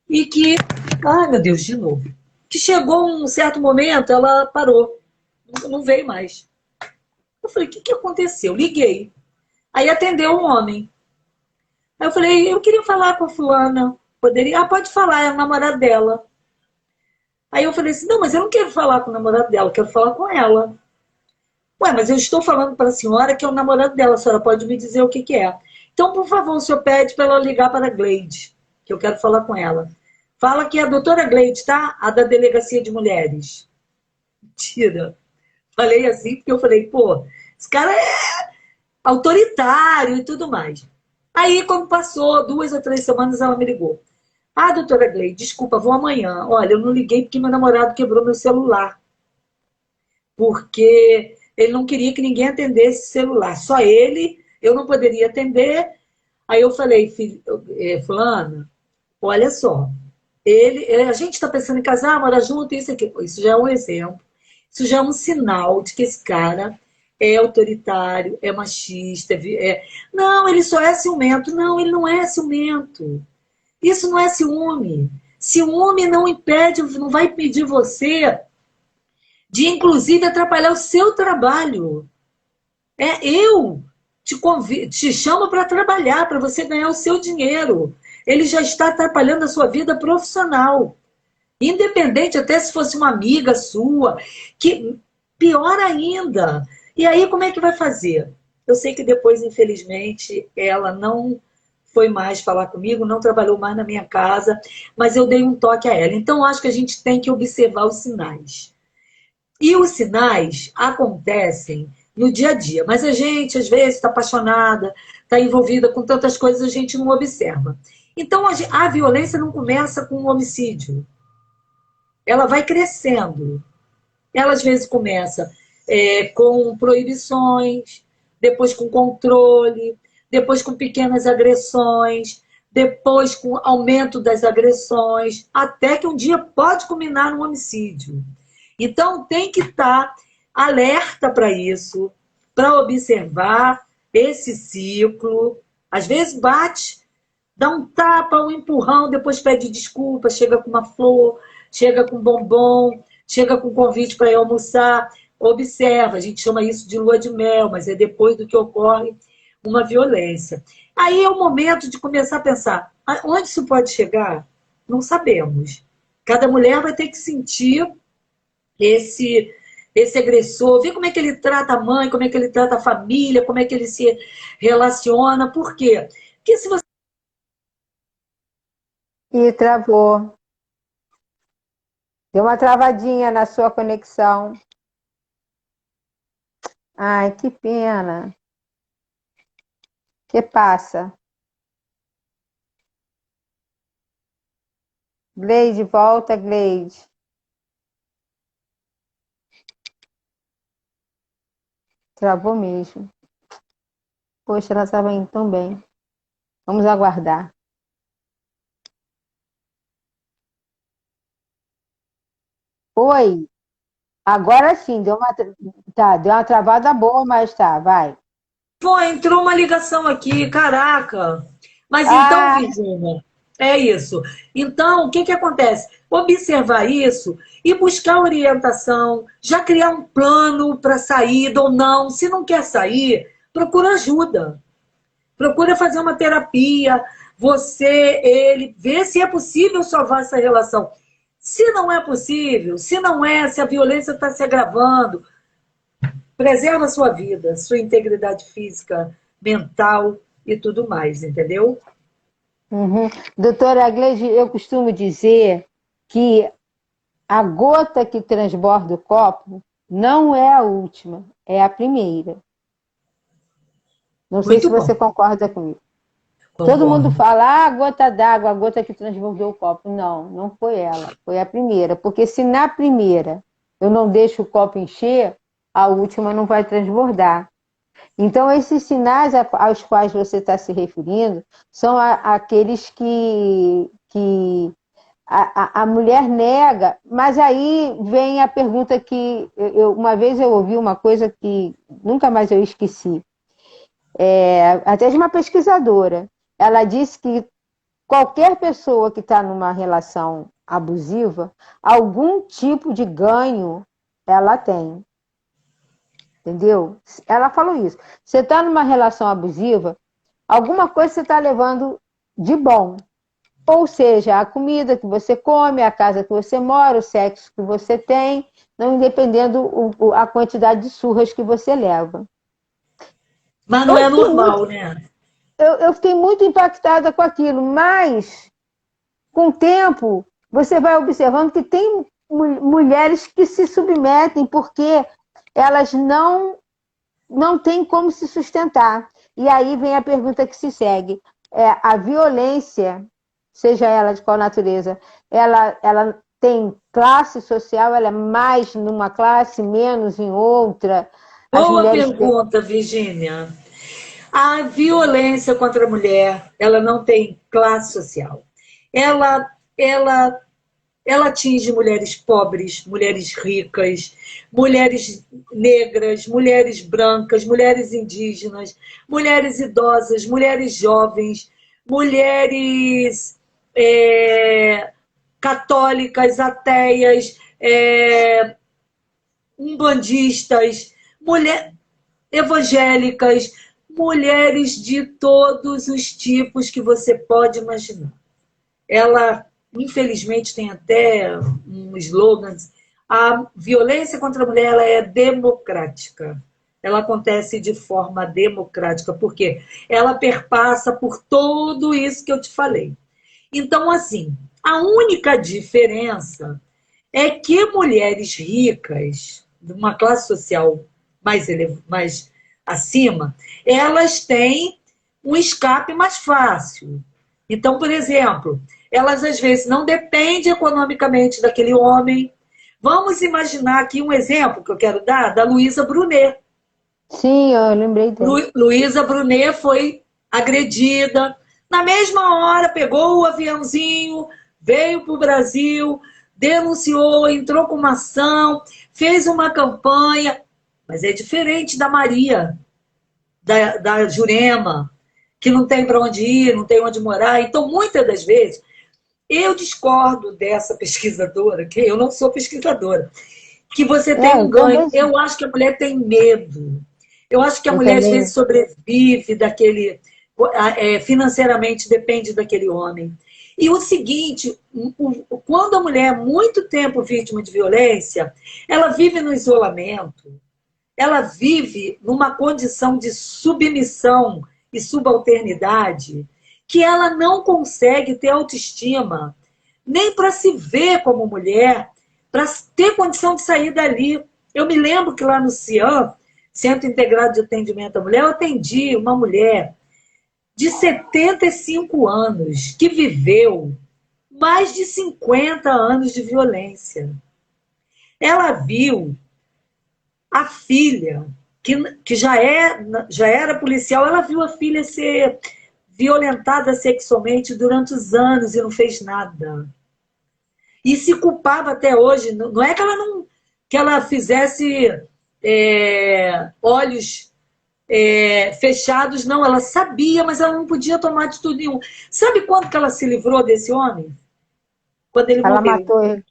e que, ai meu Deus, de novo, que chegou um certo momento, ela parou, não veio mais. Eu falei, o que aconteceu? Liguei. Aí atendeu um homem. Aí eu falei, eu queria falar com a fulana. Poderia? Ah, pode falar, é o namorado dela. Aí eu falei assim, não, mas eu não quero falar com o namorado dela, eu quero falar com ela. Ué, mas eu estou falando para a senhora que é o namorado dela, a senhora pode me dizer o que que é. Então, por favor, o senhor pede para ela ligar para a Gleide, que eu quero falar com ela. Fala que é a doutora Gleide, tá? A da Delegacia de Mulheres. Mentira. Falei assim, porque eu falei, pô, esse cara é autoritário e tudo mais. Aí, quando passou 2 ou 3 semanas, ela me ligou. Ah, doutora Gleide, desculpa, vou amanhã. Olha, eu não liguei porque meu namorado quebrou meu celular. Porque ele não queria que ninguém atendesse celular. Só ele, eu não poderia atender. Aí eu falei, fulana, olha só, a gente está pensando em casar, morar junto, isso aqui. Isso já é um exemplo. Isso já é um sinal de que esse cara é autoritário, é machista. Não, ele só é ciumento. Não, ele não é ciumento. Isso não é ciúme. Ciúme não impede, não vai impedir você de, inclusive, atrapalhar o seu trabalho. Eu te chamo para trabalhar, para você ganhar o seu dinheiro. Ele já está atrapalhando a sua vida profissional. Independente, até se fosse uma amiga sua, que pior ainda. E aí, como é que vai fazer? Eu sei que depois, infelizmente, ela não foi mais falar comigo, não trabalhou mais na minha casa, mas eu dei um toque a ela. Então, acho que a gente tem que observar os sinais. E os sinais acontecem no dia a dia, mas a gente, às vezes, está apaixonada, está envolvida com tantas coisas, a gente não observa. Então, a violência não começa com um homicídio, ela vai crescendo. Ela, às vezes, começa com proibições, depois com controle, depois com pequenas agressões, depois com aumento das agressões, até que um dia pode culminar num homicídio. Então, tem que estar alerta para isso, para observar esse ciclo. Às vezes bate, dá um tapa, um empurrão, depois pede desculpa, chega com uma flor, chega com bombom, chega com convite para ir almoçar. Observa, a gente chama isso de lua de mel, mas é depois do que ocorre uma violência. Aí é o momento de começar a pensar, onde isso pode chegar? Não sabemos. Cada mulher vai ter que sentir esse esse agressor, ver como é que ele trata a mãe, como é que ele trata a família, como é que ele se relaciona. Por quê? Porque se você E travou. Deu uma travadinha na sua conexão. Ai, que pena. Que passa? Gleide, volta, Gleide. Travou mesmo. Poxa, ela estava indo tão bem. Vamos aguardar. Oi, agora sim, deu uma travada boa, mas tá, vai. Pô, entrou uma ligação aqui, caraca. Mas então, Ah, Virginia, é isso. Então, o que que acontece? Observar isso e buscar orientação, já criar um plano para saída ou não. Se não quer sair, procura ajuda. Procura fazer uma terapia, você, ele, ver se é possível salvar essa relação. Se não é possível, se não é, se a violência está se agravando, preserva a sua vida, sua integridade física, mental e tudo mais, entendeu? uhum. Doutora Gleide, eu costumo dizer que a gota que transborda o copo não é a última, é a primeira. Não sei se Muito você bom. concorda comigo. Todo mundo Concordo. fala, a gota d'água, a gota que transbordou o copo. Não, não foi ela, foi a primeira. Porque se na primeira eu não deixo o copo encher, a última não vai transbordar. Então, esses sinais aos quais você está se referindo são aqueles que a mulher nega, mas aí vem a pergunta que uma vez eu ouvi uma coisa que nunca mais eu esqueci, até de uma pesquisadora. Ela disse que qualquer pessoa que está numa relação abusiva, algum tipo de ganho ela tem. Entendeu? Ela falou isso. Você está numa relação abusiva, alguma coisa você está levando de bom. Ou seja, a comida que você come, a casa que você mora, o sexo que você tem, não dependendo a quantidade de surras que você leva. Mas não Eu é fiquei muito, normal, né? eu fiquei muito impactada com aquilo, mas com o tempo você vai observando que tem mulheres que se submetem porque elas não têm como se sustentar. E aí vem a pergunta que se segue. A violência, seja ela de qual natureza, ela tem classe social, ela é mais numa classe, menos em outra. As Boa mulheres têm... pergunta, Virgínia. A violência contra a mulher, ela não tem classe social. Ela, ela, ela atinge mulheres pobres, mulheres ricas, mulheres negras, mulheres brancas, mulheres indígenas, mulheres idosas, mulheres jovens, mulheres católicas, ateias, umbandistas, evangélicas, mulheres de todos os tipos que você pode imaginar. Ela, infelizmente, tem até um slogan: a violência contra a mulher ela é democrática. Ela acontece de forma democrática, porque ela perpassa por tudo isso que eu te falei. Então, assim, a única diferença é que mulheres ricas, de uma classe social mais acima, elas têm um escape mais fácil. Então, por exemplo, elas às vezes não dependem economicamente daquele homem. Vamos imaginar aqui um exemplo que eu quero dar da Luísa Brunet. Sim, eu lembrei dela. Luísa Brunet foi agredida. Na mesma hora, pegou o aviãozinho, veio para o Brasil, denunciou, entrou com uma ação, fez uma campanha. Mas é diferente da Maria, da Jurema, que não tem para onde ir, não tem onde morar. Então, muitas das vezes, eu discordo dessa pesquisadora, que eu não sou pesquisadora, que você tem um Eu ganho. também, Eu acho que a mulher tem medo. Eu acho que a eu mulher, às também. vezes, sobrevive daquele. Financeiramente depende daquele homem. E o seguinte, quando a mulher é muito tempo vítima de violência, ela vive no isolamento, ela vive numa condição de submissão e subalternidade que ela não consegue ter autoestima, nem para se ver como mulher, para ter condição de sair dali. Eu me lembro que lá no CIAM, Centro Integrado de Atendimento à Mulher, eu atendi uma mulher de 75 anos que viveu mais de 50 anos de violência. Ela viu a filha, que já era policial, ela viu a filha ser violentada sexualmente durante os anos e não fez nada. E se culpava até hoje. Não é que ela não que ela fizesse olhos fechados, não. Ela sabia, mas ela não podia tomar atitude nenhuma. Sabe quando que ela se livrou desse homem? Quando ele Ela morreu. matou ele.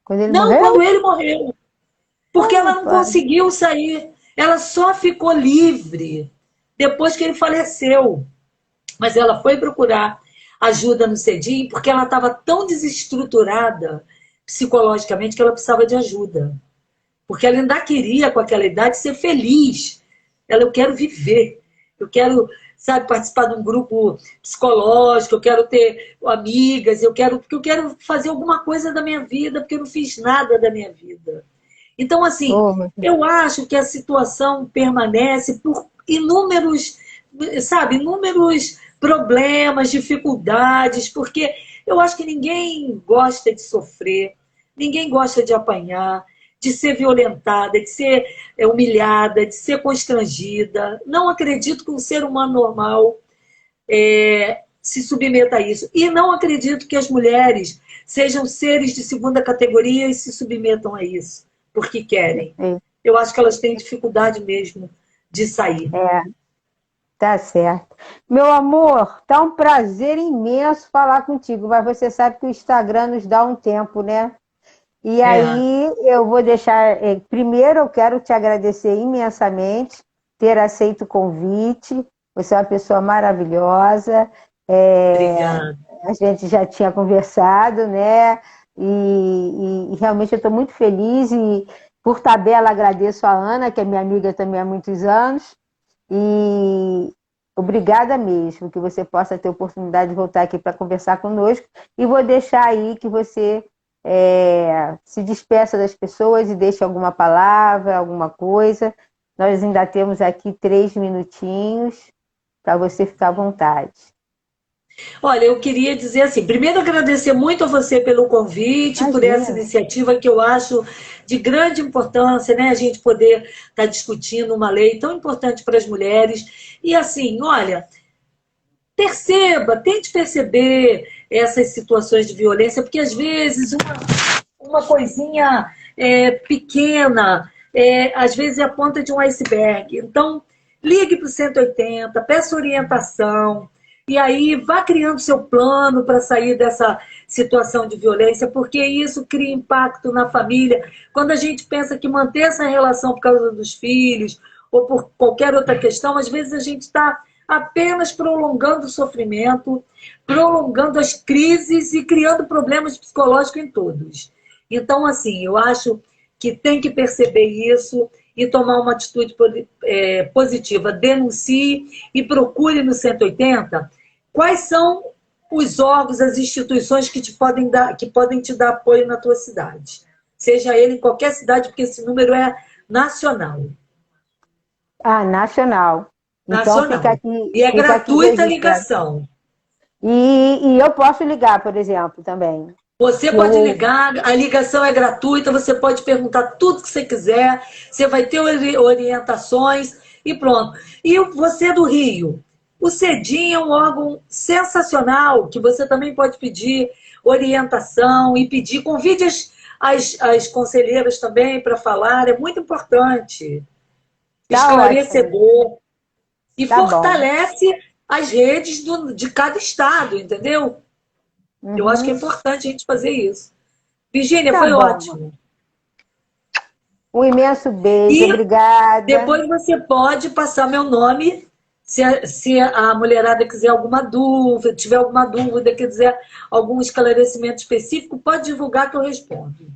Quando ele Não, quando morreu? ele morreu. Porque Ah, ela não pai. conseguiu sair. Ela só ficou livre depois que ele faleceu. Mas ela foi procurar ajuda no CEDIM porque ela estava tão desestruturada psicologicamente que ela precisava de ajuda. Porque ela ainda queria, com aquela idade, ser feliz. Eu quero viver. eu quero, sabe, participar de um grupo psicológico, eu quero ter amigas, porque eu quero fazer alguma coisa da minha vida, porque eu não fiz nada da minha vida. Então, assim, eu acho que a situação permanece por inúmeros, sabe, inúmeros problemas, dificuldades, porque eu acho que ninguém gosta de sofrer, ninguém gosta de apanhar, de ser violentada, de ser humilhada, de ser constrangida. Não acredito que um ser humano normal se submeta a isso. E não acredito que as mulheres sejam seres de segunda categoria e se submetam a isso, porque querem. Eu acho que elas têm dificuldade mesmo de sair. Tá certo. Meu amor, tá um prazer imenso falar contigo, mas você sabe que o Instagram nos dá um tempo, né? E aí eu vou deixar... Primeiro eu quero te agradecer imensamente ter aceito o convite. Você é uma pessoa maravilhosa. Obrigada. A gente já tinha conversado, né? E realmente eu estou muito feliz e por tabela agradeço a Ana, que é minha amiga também há muitos anos. E obrigada mesmo, que você possa ter oportunidade de voltar aqui para conversar conosco. E vou deixar aí que você se despeça das pessoas e deixe alguma palavra, alguma coisa. Nós ainda temos aqui 3 minutinhos para você ficar à vontade. Olha, eu queria dizer assim, primeiro agradecer muito a você pelo convite, por essa iniciativa que eu acho de grande importância, né? A gente poder estar discutindo uma lei tão importante para as mulheres. E assim, olha, tente perceber essas situações de violência, porque às vezes uma coisinha pequena, às vezes é a ponta de um iceberg. Então, ligue para o 180, peça orientação, e aí vá criando seu plano para sair dessa situação de violência, porque isso cria impacto na família. Quando a gente pensa que manter essa relação por causa dos filhos, ou por qualquer outra questão, às vezes a gente está apenas prolongando o sofrimento, prolongando as crises e criando problemas psicológicos em todos. Então, assim, eu acho que tem que perceber isso e tomar uma atitude positiva. Denuncie e procure no 180 quais são os órgãos, as instituições que podem te dar apoio na tua cidade. Seja ele em qualquer cidade, porque esse número é nacional. Nacional. Então fica aqui. E é gratuita a ligação. E eu posso ligar, por exemplo, também. Você pode ligar, a ligação é gratuita, você pode perguntar tudo que você quiser, você vai ter orientações e pronto. E você do Rio, o CEDIM é um órgão sensacional, que você também pode pedir orientação e pedir, convide as conselheiras também para falar, é muito importante. Esclarecedor. Ótimo. E fortalece as redes de cada estado, entendeu? Eu acho que é importante a gente fazer isso. Virgínia, foi ótimo. Um imenso beijo, obrigada. Depois você pode passar meu nome, se a mulherada quiser alguma dúvida, tiver alguma dúvida, quiser algum esclarecimento específico, pode divulgar que eu respondo.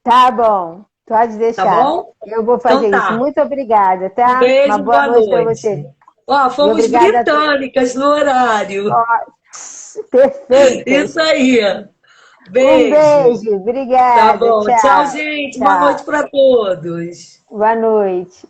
Tá bom, pode deixar. Tá bom? Eu vou fazer isso. Muito obrigada, tá? Um beijo, uma boa noite para você. Fomos britânicas no horário. Perfeito. Isso aí. Beijo. Um beijo, obrigada. Tá bom. Tchau, gente. Tchau. Boa noite para todos. Boa noite.